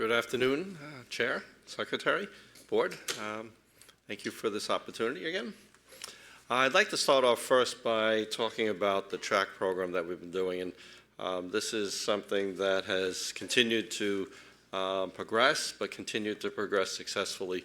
Good afternoon, Chair, Secretary, Board. Thank you for this opportunity again. I'd like to start off first by talking about the track program that we've been doing. And this is something that has continued to progress, but continued to progress successfully.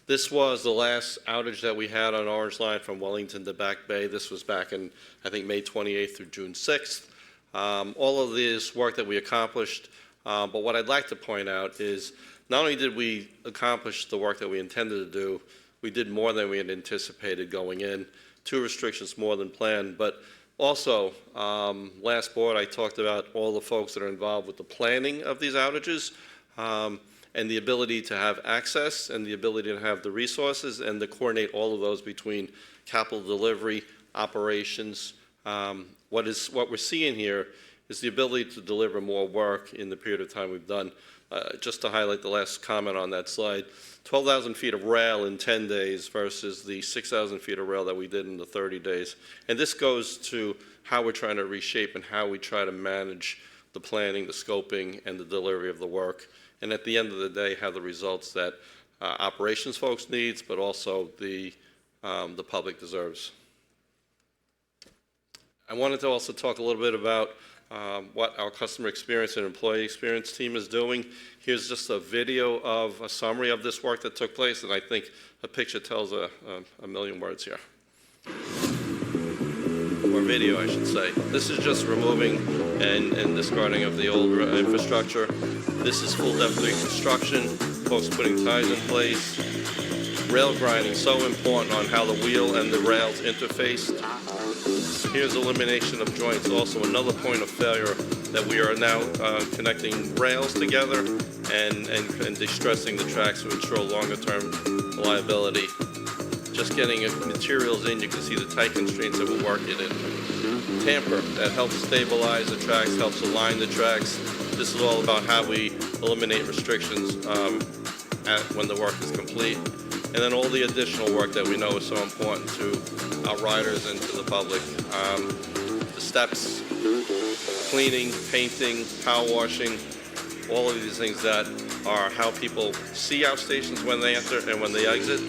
This was the last outage that we had on Orange Line from Wellington to Back Bay. This was back in, I think, May 28th through June 6th. All of this work that we accomplished, but what I'd like to point out is not only did we accomplish the work that we intended to do, we did more than we had anticipated going in, 2 restrictions more than planned, but also last board I talked about all the folks that are involved with the planning of these outages and the ability to have access and the ability to have the resources and to coordinate all of those between capital delivery, operations. What we're seeing here is the ability to deliver more work in the period of time we've done. Just to highlight the last comment on that slide, 12,000 feet of rail in 10 days versus the 6,000 feet of rail that we did in the 30 days. And this goes to how we're trying to reshape and how we try to manage the planning, the scoping, and the delivery of the work. And at the end of the day, have the results that operations folks needs, but also the public deserves. I wanted to also talk a little bit about what our customer experience and employee experience team is doing. Here's just a video of a summary of this work that took place, and I think a picture tells a million words here. Or video, I should say. This is just removing and discarding of the old infrastructure. This is full depth reconstruction, folks putting ties in place. Rail grinding, so important on how the wheel and the rails interfaced. Here's elimination of joints, also another point of failure that we are now connecting rails together and distressing the tracks to ensure longer term reliability. Just getting materials in, you can see the tight constraints that we're working in. Tamper, that helps stabilize the tracks, helps align the tracks. This is all about how we eliminate restrictions when the work is complete. And then all the additional work that we know is so important to our riders and to the public. The steps, cleaning, painting, power washing, all of these things that are how people see our stations when they enter and when they exit.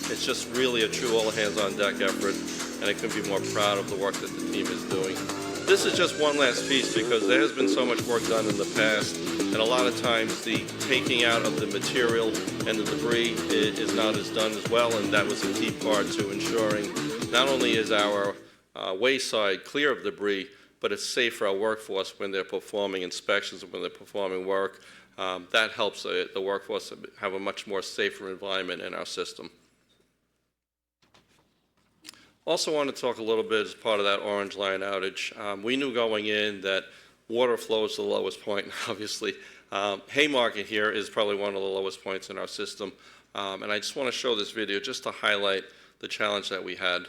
It's just really a true all-hands-on-deck effort, and I couldn't be more proud of the work that the team is doing. This is just one last piece because there has been so much work done in the past, and a lot of times the taking out of the material and the debris is not as done as well, and that was a key part to ensuring not only is our wayside clear of debris, but it's safe for our workforce when they're performing inspections and when they're performing work. That helps the workforce have a much more safer environment in our system. Also want to talk a little bit as part of that Orange Line outage. We knew going in that water flow is the lowest point, obviously. Haymarket here is probably one of the lowest points in our system. And I just want to show this video just to highlight the challenge that we had.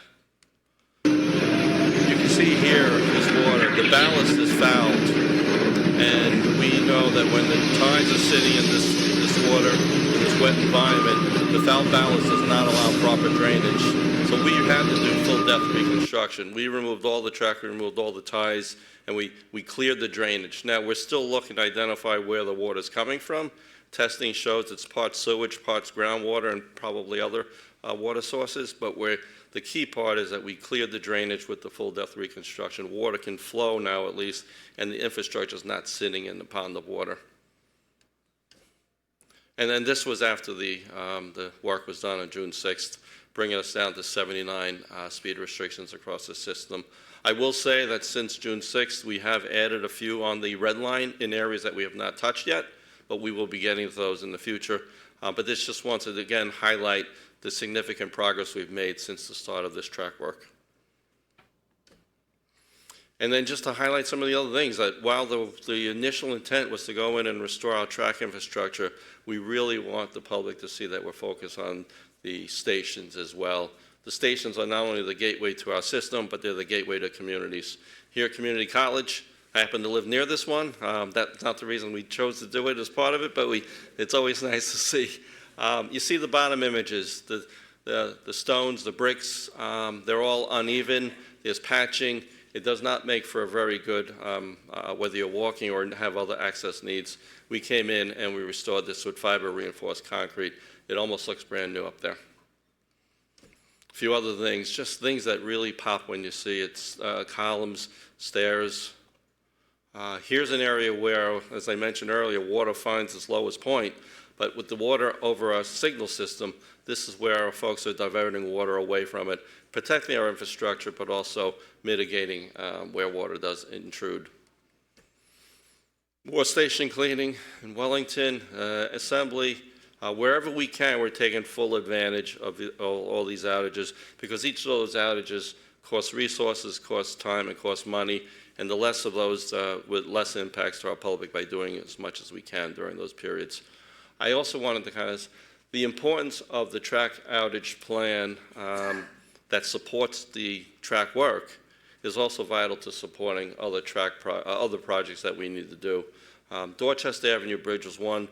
You can see here this water, the ballast is fouled. And we know that when the tides are sitting in this water, in this wet environment, the foul ballast does not allow proper drainage. So we had to do full depth reconstruction. We removed all the track, we removed all the ties, and we cleared the drainage. Now we're still looking to identify where the water is coming from. Testing shows it's parts sewage, parts groundwater, and probably other water sources, but the key part is that we cleared the drainage with the full depth reconstruction. Water can flow now at least, and the infrastructure is not sitting in the pond of water. And then this was after the work was done on June 6th, bringing us down to 79 speed restrictions across the system. I will say that since June 6th, we have added a few on the red line in areas that we have not touched yet, but we will be getting to those in the future. But this just wants to, again, highlight the significant progress we've made since the start of this track work. And then just to highlight some of the other things, that while the initial intent was to go in and restore our track infrastructure, we really want the public to see that we're focused on the stations as well. The stations are not only the gateway to our system, but they're the gateway to communities. Here at Community College, I happen to live near this one. That's not the reason we chose to do it as part of it, but it's always nice to see. You see the bottom images, the stones, the bricks, they're all uneven. There's patching. It does not make for a very good, whether you're walking or have other access needs. We came in and we restored this with fiber reinforced concrete. It almost looks brand new up there. A few other things, just things that really pop when you see it. Columns, stairs. Here's an area where, as I mentioned earlier, water finds its lowest point. But with the water over our signal system, this is where our folks are diverting water away from it, protecting our infrastructure, but also mitigating where water does intrude. More station cleaning in Wellington, assembly. Wherever we can, we're taking full advantage of all these outages, because each of those outages costs resources, costs time, and costs money, and the less of those with less impacts to our public by doing as much as we can during those periods. I also wanted to the importance of the track outage plan that supports the track work is also vital to supporting other other projects that we need to do. Dorchester Avenue Bridge was one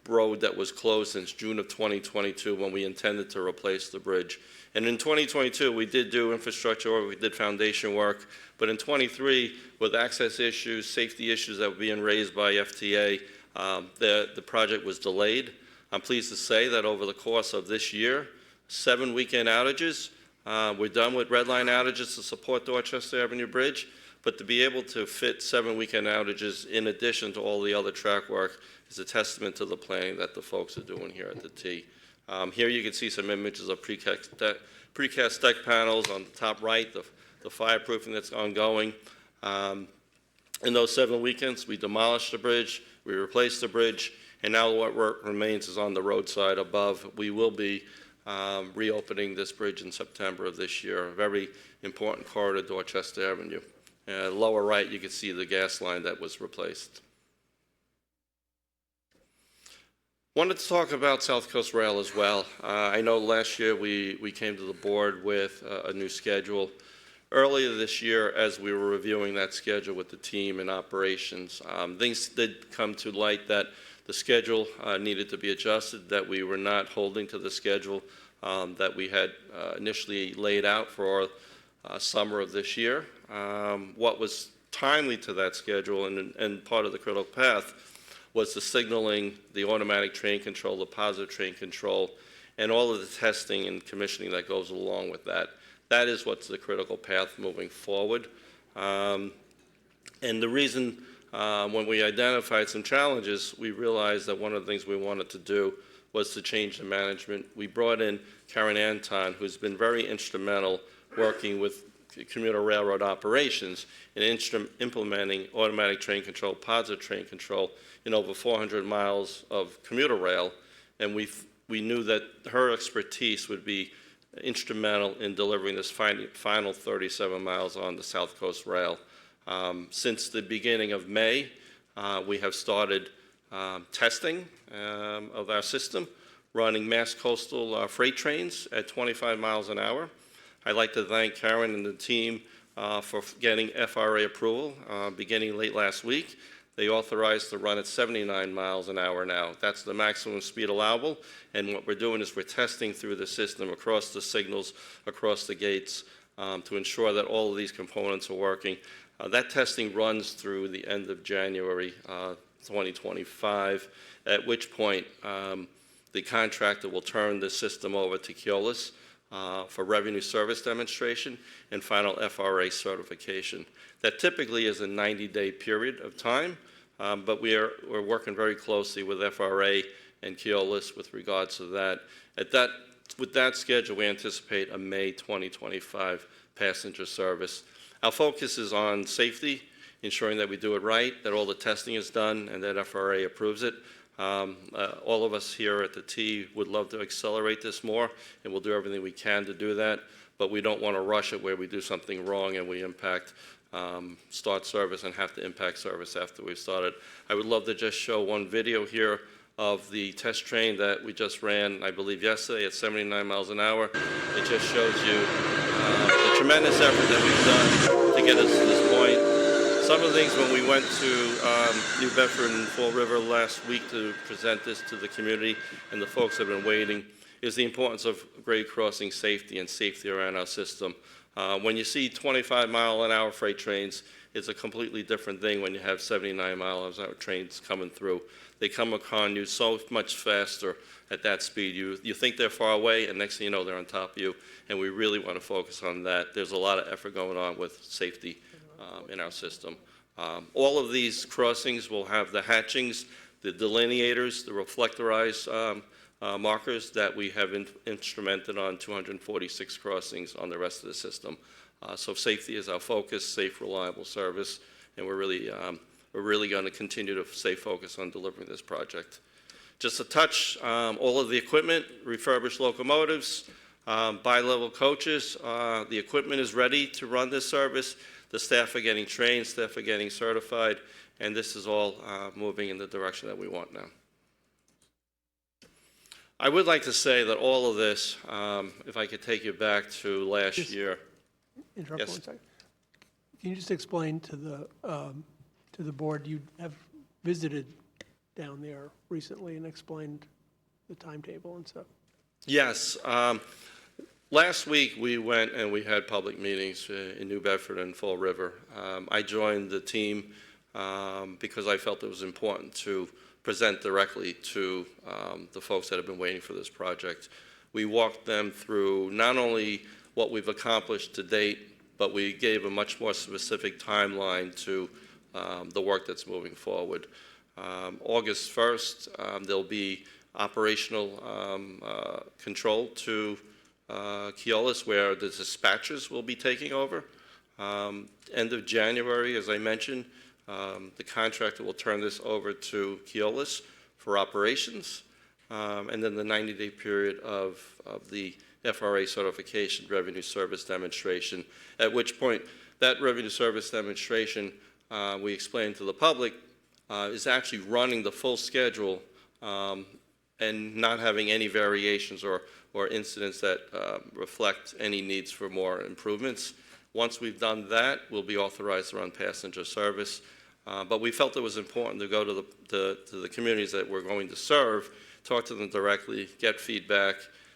road that was closed since June of 2022 when we intended to replace the bridge. And in 2022, we did do infrastructure work, we did foundation work, but in 23, with access issues, safety issues that were being raised by FTA, the project was delayed. I'm pleased to say that over the course of this year, 7 weekend outages, we're done with red line outages to support Dorchester Avenue Bridge, but to be able to fit 7 weekend outages in addition to all the other track work is a testament to the planning that the folks are doing here at the T. Here you can see some images of precast deck panels on the top right, the fireproofing that's ongoing. In those 7 weekends, we demolished the bridge, we replaced the bridge, and now what work remains is on the roadside above. We will be reopening this bridge in September of this year, a very important corridor, Dorchester Avenue. Lower right, you can see the gas line that was replaced. Wanted to talk about South Coast Rail as well. I know last year we came to the board with a new schedule. Earlier this year, as we were reviewing that schedule with the team and operations, things did come to light that the schedule needed to be adjusted, that we were not holding to the schedule that we had initially laid out for summer of this year. What was timely to that schedule and part of the critical path was the signaling, the automatic train control, the positive train control, and all of the testing and commissioning that goes along with that. That is what's the critical path moving forward. And the reason when we identified some challenges, we realized that one of the things we wanted to do was to change the management. We brought in Karen Anton, who's been very instrumental working with commuter railroad operations in implementing automatic train control, positive train control in over 400 miles of commuter rail. And we knew that her expertise would be instrumental in delivering this final 37 miles on the South Coast Rail. Since the beginning of May, we have started testing of our system, running mass coastal freight trains at 25 miles an hour. I'd like to thank Karen and the team for getting FRA approval beginning late last week. They authorized to run at 79 miles an hour now. That's the maximum speed allowable, and what we're doing is we're testing through the system across the signals, across the gates, to ensure that all of these components are working. That testing runs through the end of January 2025, at which point the contractor will turn the system over to Keolis for revenue service demonstration and final FRA certification. That typically is a 90-day period of time, but we're working very closely with FRA and Keolis with regards to that. With that schedule, we anticipate a May 2025 passenger service. Our focus is on safety, ensuring that we do it right, that all the testing is done, and that FRA approves it. All of us here at the T would love to accelerate this more, and we'll do everything we can to do that, but we don't want to rush it where we do something wrong and we impact start service and have to impact service after we've started. I would love to just show one video here of the test train that we just ran, I believe yesterday, at 79 miles an hour. It just shows you the tremendous effort that we've done to get us to this point. Some of the things when we went to New Bedford and Fall River last week to present this to the community, and the folks have been waiting, is the importance of grade crossing safety and safety around our system. When you see 25-mile-an-hour freight trains, it's a completely different thing when you have 79-mile-an-hour trains coming through. They come upon you so much faster at that speed. You think they're far away, and next thing you know, they're on top of you, and we really want to focus on that. There's a lot of effort going on with safety in our system. All of these crossings will have the hatchings, the delineators, the reflectorized markers that we have instrumented on 246 crossings on the rest of the system. So safety is our focus, safe, reliable service, and we're really going to continue to stay focused on delivering this project. Just to touch, all of the equipment, refurbished locomotives, bi-level coaches, the equipment is ready to run this service. The staff are getting trained, staff are getting certified, and this is all moving in the direction that we want now. I would like to say that all of this, if I could take you back to last year. Interrupt Yes. 1 second. Can you just explain to the board, you have visited down there recently and explained the timetable and stuff? Yes. Last week we went and we had public meetings in New Bedford and Fall River. I joined the team because I felt it was important to present directly to the folks that have been waiting for this project. We walked them through not only what we've accomplished to date, but we gave a much more specific timeline to the work that's moving forward. August 1st, there'll be operational control to Keolis, where the dispatchers will be taking over. End of January, as I mentioned, the contractor will turn this over to Keolis for operations, and then the 90-day period of the FRA certification, revenue service demonstration, at which point that revenue service demonstration, we explained to the public, is actually running the full schedule and not having any variations or incidents that reflect any needs for more improvements. Once we've done that, we'll be authorized to run passenger service. But we felt it was important to go to the communities that we're going to serve, talk to them directly, get feedback.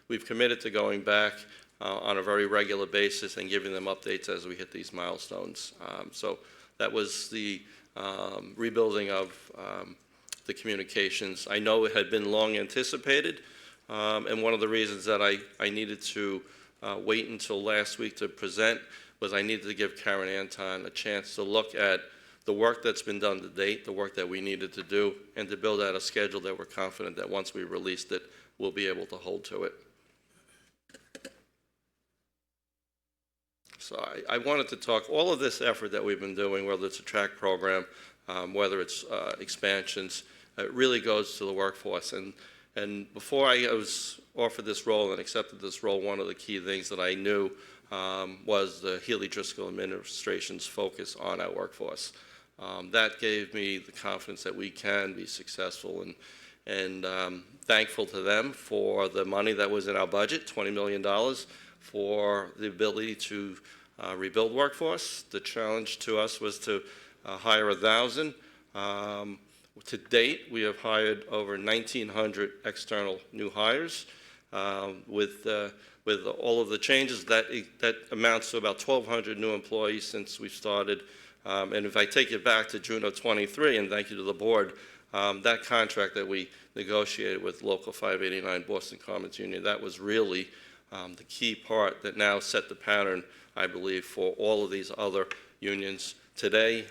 We've committed to going back on a very regular basis and giving them updates as we hit these milestones. So that was the rebuilding of the communications. I know it had been long anticipated, and one of the reasons that I needed to wait until last week to present was I needed to give Karen Anton a chance to look at the work that's been done to date, the work that we needed to do, and to build out a schedule that we're confident that once we released it, we'll be able to hold to it. So I wanted to talk, all of this effort that we've been doing, whether it's a track program, whether it's expansions, it really goes to the workforce. And before I was offered this role and accepted this role, one of the key things that I knew was the Healy Driscoll administration's focus on our workforce. That gave me the confidence that we can be successful, and thankful to them for the money that was in our budget, $20 million, for the ability to rebuild workforce. The challenge to us was to hire 1,000. To date, we have hired over 1,900 external new hires. With all of the changes, that amounts to about 1,200 new employees since we started. And if I take it back to June of '23, and thank you to the board, that contract that we negotiated with Local 589 Boston Commons Union, that was really the key part that now set the pattern, I believe, for all of these other unions. Today,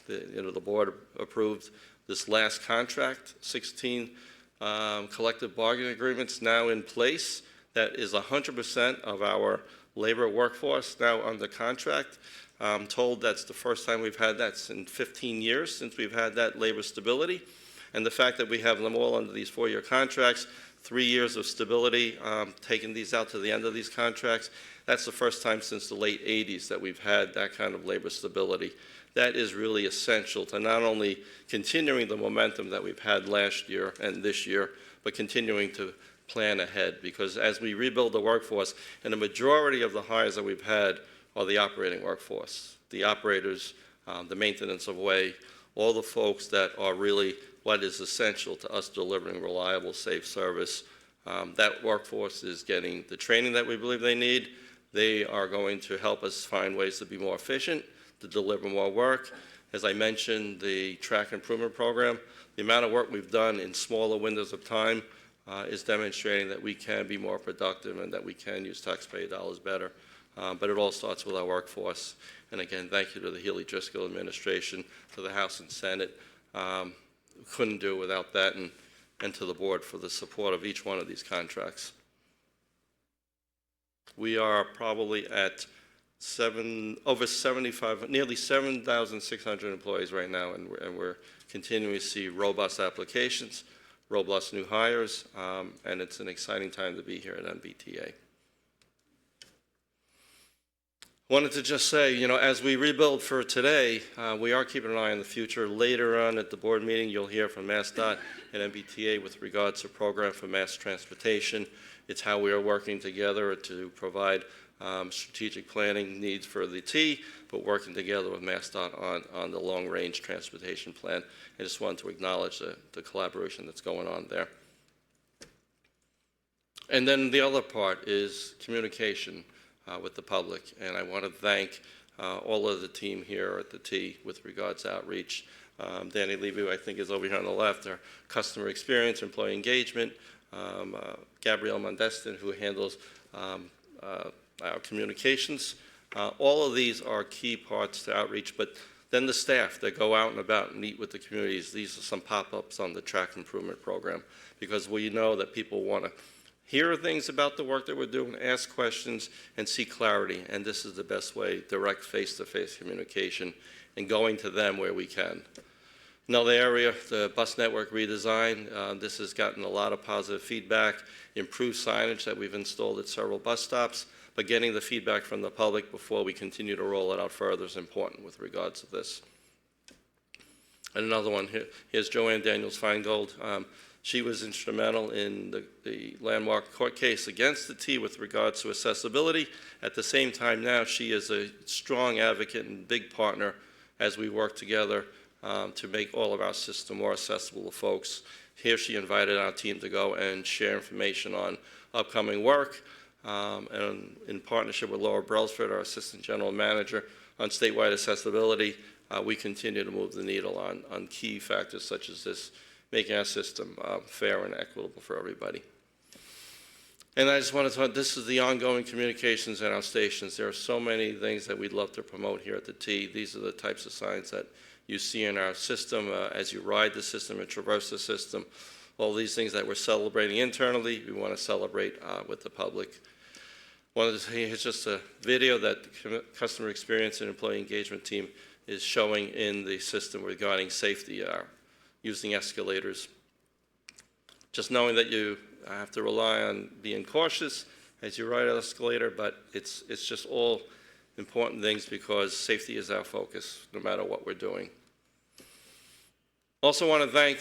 the board approved this last contract, 16 collective bargaining agreements now in place. That is 100% of our labor workforce now under contract. I'm told that's the first time we've had that in 15 years since we've had that labor stability. And the fact that we have them all under these 4-year contracts, 3 years of stability, taking these out to the end of these contracts, that's the first time since the late 80s that we've had that kind of labor stability. That is really essential to not only continuing the momentum that we've had last year and this year, but continuing to plan ahead. Because as we rebuild the workforce, and the majority of the hires that we've had are the operating workforce, the operators, the maintenance of way, all the folks that are really what is essential to us delivering reliable, safe service. That workforce is getting the training that we believe they need. They are going to help us find ways to be more efficient, to deliver more work. As I mentioned, the track improvement program, the amount of work we've done in smaller windows of time is demonstrating that we can be more productive and that we can use taxpayer dollars better. But it all starts with our workforce. And again, thank you to the Healy Driscoll administration, to the House and Senate. Couldn't do without that, and to the board for the support of each one of these contracts. We are probably at over 75, nearly 7,600 employees right now, and we're continuing to see robust applications, robust new hires, and it's an exciting time to be here at MBTA. Wanted to just say, you know, as we rebuild for today, we are keeping an eye on the future. Later on at the board meeting, you'll hear from MassDOT and MBTA with regards to program for mass transportation. It's how we are working together to provide strategic planning needs for the T, but working together with MassDOT on the long-range transportation plan. I just wanted to acknowledge the collaboration that's going on there. And then the other part is communication with the public, and I want to thank all of the team here at the T with regards to outreach. Danny Levy, I think, is over here on the left, our customer experience, employee engagement. Gabrielle Mondestin, who handles our communications. All of these are key parts to outreach, but then the staff that go out and about and meet with the communities. These are some pop-ups on the track improvement program, because we know that people want to hear things about the work that we're doing, ask questions, and see clarity. And this is the best way, direct face-to-face communication and going to them where we can. Another area, the bus network redesign. This has gotten a lot of positive feedback, improved signage that we've installed at several bus stops, but getting the feedback from the public before we continue to roll it out further is important with regards to this. And another one here, here's Joanne Daniels-Feingold. She was instrumental in the landmark court case against the T with regards to accessibility. At the same time now, she is a strong advocate and big partner as we work together to make all of our system more accessible to folks. Here she invited our team to go and share information on upcoming work, and in partnership with Laura Brailsford, our Assistant General Manager, on statewide accessibility, we continue to move the needle on key factors such as this, making our system fair and equitable for everybody. And I just want to talk, this is the ongoing communications in our stations. There are so many things that we'd love to promote here at the T. These are the types of signs that you see in our system as you ride the system and traverse the system. All these things that we're celebrating internally, we want to celebrate with the public. Here's just a video that the customer experience and employee engagement team is showing in the system regarding safety, using escalators. Just knowing that you have to rely on being cautious as you ride an escalator, but it's just all important things because safety is our focus no matter what we're doing. Also want to thank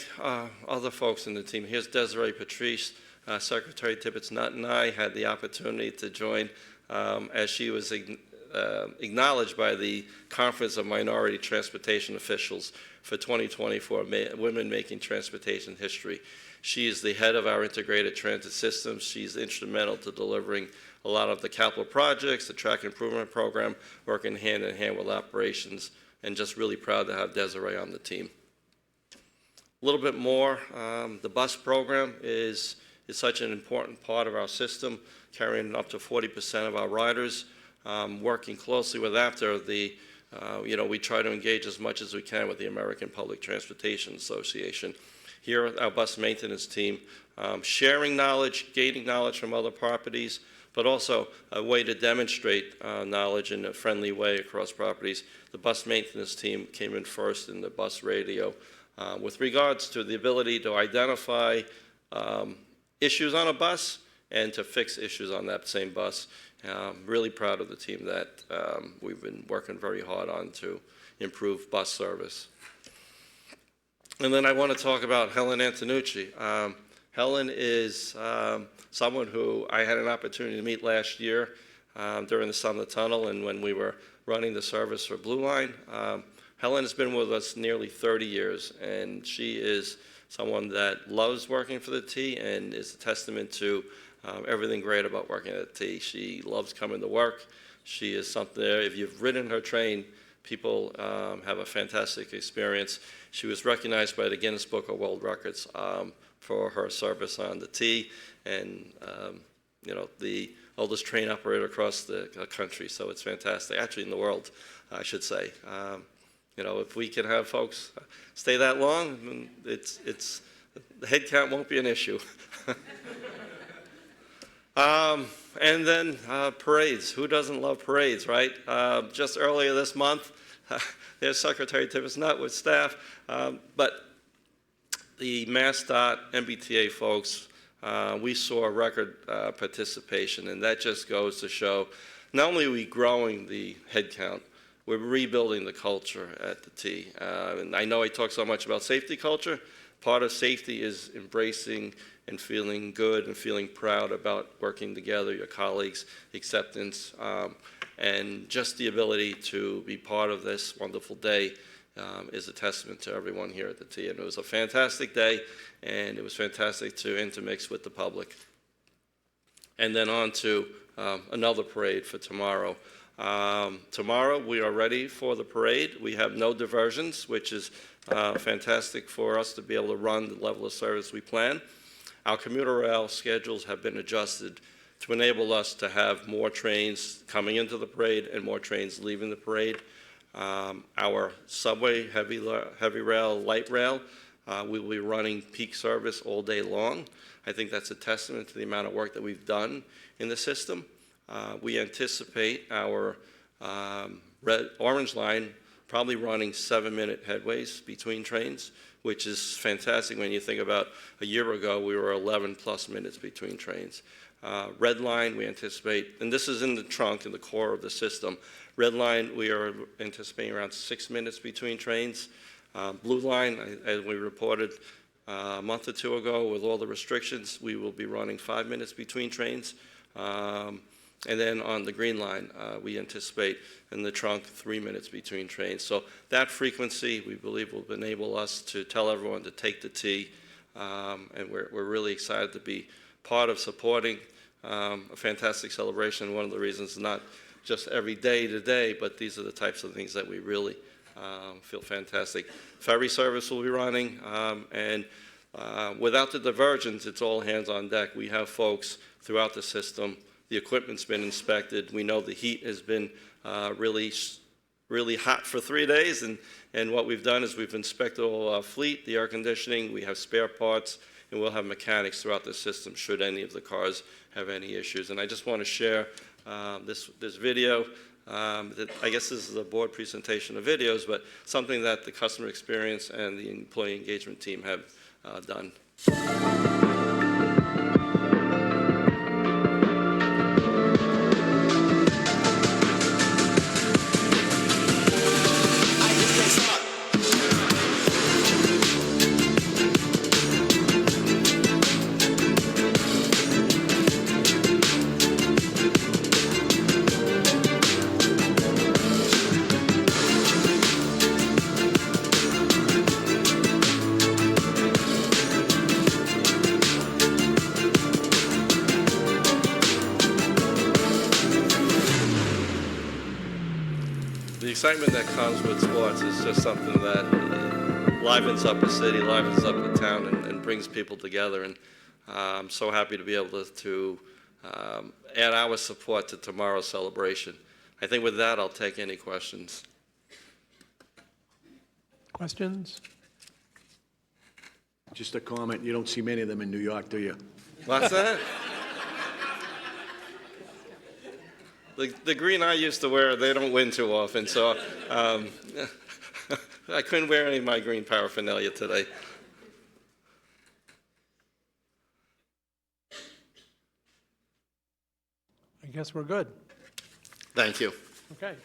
other folks in the team. Here's Desiree Patrice. Secretary Tibbetts-Nutt and I had the opportunity to join as she was acknowledged by the Conference of Minority Transportation Officials for 2024, Women Making Transportation History. She is the head of our integrated transit systems. She's instrumental to delivering a lot of the capital projects, the track improvement program, working hand in hand with operations, and just really proud to have Desiree on the team. A little bit more, the bus program is such an important part of our system, carrying up to 40% of our riders. Working closely with after the, we try to engage as much as we can with the American Public Transportation Association. Here, our bus maintenance team, sharing knowledge, gaining knowledge from other properties, but also a way to demonstrate knowledge in a friendly way across properties. The bus maintenance team came in first in the bus radio with regards to the ability to identify issues on a bus and to fix issues on that same bus. Really proud of the team that we've been working very hard on to improve bus service. And then I want to talk about Helen Antonucci. Helen is someone who I had an opportunity to meet last year during the Summer Tunnel and when we were running the service for Blue Line. Helen has been with us nearly 30 years, and she is someone that loves working for the T and is a testament to everything great about working at the T. She loves coming to work. She is something there. If you've ridden her train, people have a fantastic experience. She was recognized by the Guinness Book of World Records for her service on the T, and you know, the oldest train operator across the country. So it's fantastic. Actually, in the world, I should say. You know, if we can have folks stay that long, the head count won't be an issue. And then parades. Who doesn't love parades, right? Just earlier this month, there's Secretary Tibbetts Nutt with staff, but the MassDOT MBTA folks, we saw record participation, and that just goes to show not only are we growing the head count, we're rebuilding the culture at the T. And I know I talk so much about safety culture. Part of safety is embracing and feeling good and feeling proud about working together, your colleagues, acceptance, and just the ability to be part of this wonderful day is a testament to everyone here at the T. And it was a fantastic day, and it was fantastic to intermix with the public. And then on to another parade for tomorrow. Tomorrow we are ready for the parade. We have no diversions, which is fantastic for us to be able to run the level of service we plan. Our commuter rail schedules have been adjusted to enable us to have more trains coming into the parade and more trains leaving the parade. Our subway, heavy rail, light rail, we will be running peak service all day long. I think that's a testament to the amount of work that we've done in the system. We anticipate our orange line probably running 7-minute headways between trains, which is fantastic when you think about a year ago we were 11+ minutes between trains. Red line we anticipate, and this is in the trunk, in the core of the system. Red line we are anticipating around 6 minutes between trains. Blue line, as we reported a month or two ago, with all the restrictions, we will be running 5 minutes between trains. And then on the green line, we anticipate in the trunk 3 minutes between trains. So that frequency, we believe, will enable us to tell everyone to take the T, and we're really excited to be part of supporting a fantastic celebration. One of the reasons, not just every day to day, but these are the types of things that we really feel fantastic. Ferry service will be running, and without the divergence, it's all hands on deck. We have folks throughout the system. The equipment's been inspected. We know the heat has been really hot for 3 days, and what we've done is we've inspected all our fleet, the air conditioning, we have spare parts, and we'll have mechanics throughout the system should any of the cars have any issues. And I just want to share this video. I guess this is a board presentation of videos, but something that the customer experience and the employee engagement team have done. The excitement that comes with sports is just something that livens up a city, livens up a town, and brings people together. And I'm so happy to be able to add our support to tomorrow's celebration. I think with that, I'll take any questions. Questions? Just a comment, you don't see many of them in New York, do you? What's that? The green I used to wear, they don't win too often, so I couldn't wear any of my green paraphernalia today. I guess we're good. Thank you. Okay.